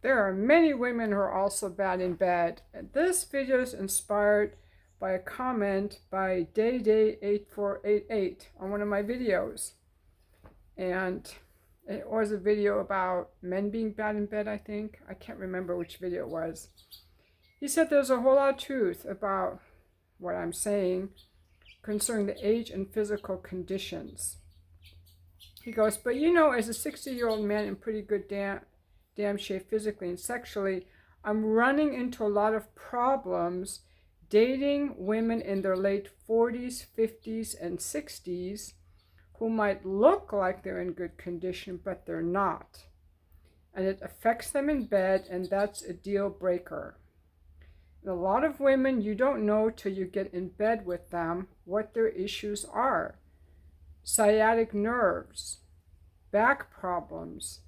There are many women who are also bad in bed. And this video is inspired by a comment by DayDay8488 on one of my videos. And it was a video about men being bad in bed, I think. I can't remember which video it was. He said there's a whole lot of truth about what I'm saying concerning the age and physical conditions. He goes, but you know, as a 60-year-old man in pretty good damn shape physically and sexually, I'm running into a lot of problems dating women in their late 40s, 50s, and 60s who might look like they're in good condition, but they're not. And it affects them in bed, and that's a deal breaker. And a lot of women, you don't know till you get in bed with them what their issues are. Sciatic nerves, back problems,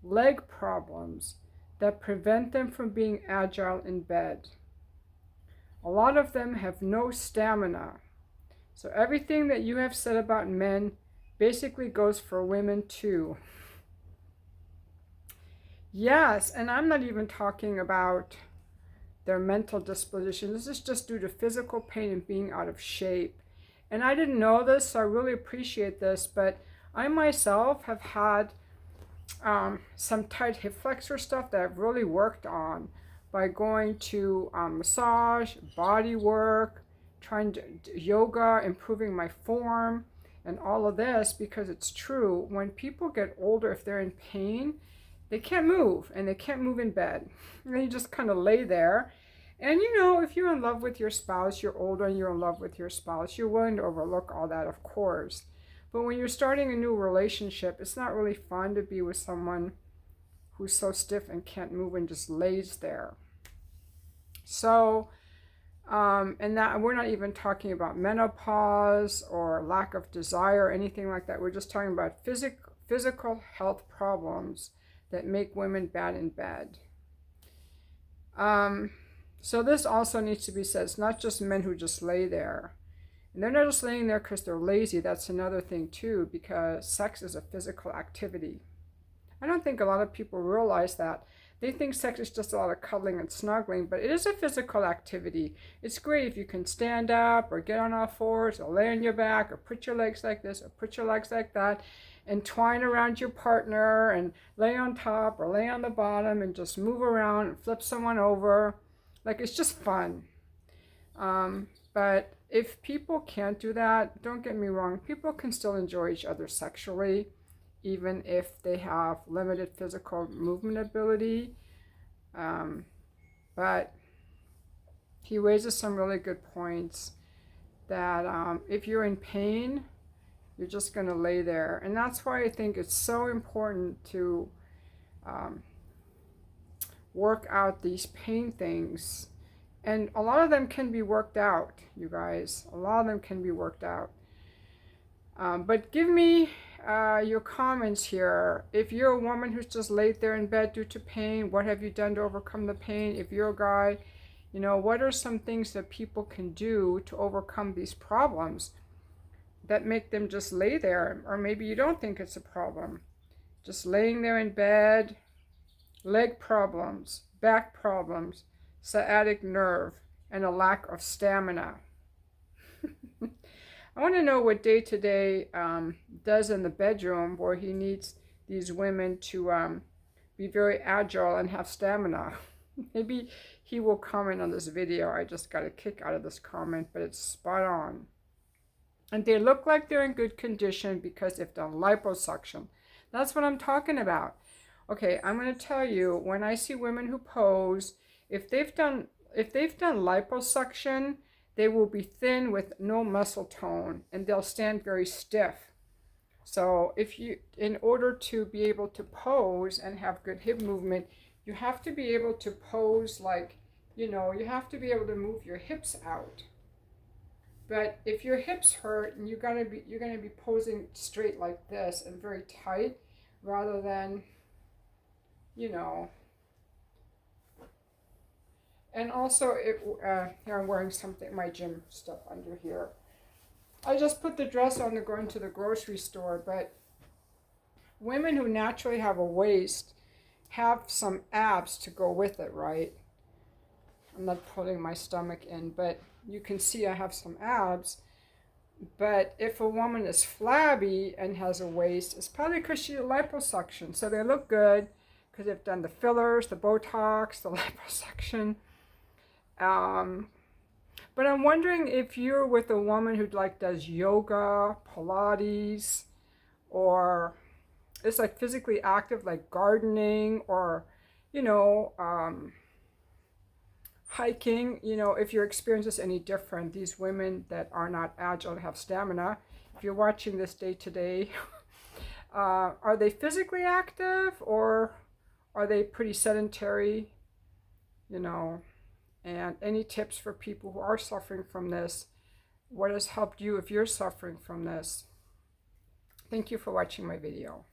leg problems that prevent them from being agile in bed. A lot of them have no stamina. So everything that you have said about men basically goes for women too. Yes, and I'm not even talking about their mental disposition. This is just due to physical pain and being out of shape. And I didn't know this, so I really appreciate this, but I myself have had some tight hip flexor stuff that I've really worked on by going to massage, body work, trying to yoga, improving my form, and all of this, because it's true. When people get older, if they're in pain, they can't move, and they can't move in bed. And you just kind of lay there. And you know, if you're in love with your spouse, you're older and you're in love with your spouse, you're willing to overlook all that, of course. But when you're starting a new relationship, it's not really fun to be with someone who's so stiff and can't move and just lays there. So, and that we're not even talking about menopause or lack of desire or anything like that. We're just talking about physical health problems that make women bad in bed. So this also needs to be said. It's not just men who just lay there. And they're not just laying there because they're lazy. That's another thing too, because sex is a physical activity. I don't think a lot of people realize that. They think sex is just a lot of cuddling and snuggling, but it is a physical activity. It's great if you can stand up or get on all fours or lay on your back or put your legs like this or put your legs like that and twine around your partner and lay on top or lay on the bottom and just move around and flip someone over. Like, it's just fun. But if people can't do that, don't get me wrong, people can still enjoy each other sexually, even if they have limited physical movement ability. But he raises some really good points that if you're in pain, you're just going to lay there. And that's why I think it's so important to work out these pain things. And a lot of them can be worked out, you guys. A lot of them can be worked out. But give me your comments here. If you're a woman who's just laid there in bed due to pain, what have you done to overcome the pain? If you're a guy, you know, what are some things that people can do to overcome these problems that make them just lay there? Or maybe you don't think it's a problem. Just laying there in bed, leg problems, back problems, sciatic nerve, and a lack of stamina. I want to know what Day to Day does in the bedroom where he needs these women to be very agile and have stamina. Maybe he will comment on this video. I just got a kick out of this comment, but it's spot on. And they look like they're in good condition because they've done liposuction. That's what I'm talking about. Okay, I'm going to tell you, when I see women who pose, if they've done liposuction, they will be thin with no muscle tone, and they'll stand very stiff. So in order to be able to pose and have good hip movement, you have to be able to pose like, you know, you have to be able to move your hips out. But if your hips hurt and you're gonna be posing straight like this and very tight, rather than, you know. And also, here I'm wearing something, my gym stuff under here. I just put the dress on to go into the grocery store, but women who naturally have a waist have some abs to go with it, right? I'm not pulling my stomach in, but you can see I have some abs. But if a woman is flabby and has a waist, it's probably because she did liposuction. So they look good because they've done the fillers, the Botox, the liposuction. But I'm wondering if you're with a woman who like does yoga, Pilates, or is like physically active, like gardening, or you know, hiking. You know, if your experience is any different, these women that are not agile have stamina. If you're watching this day to day, are they physically active or are they pretty sedentary? You know, and any tips for people who are suffering from this? What has helped you if you're suffering from this? Thank you for watching my video.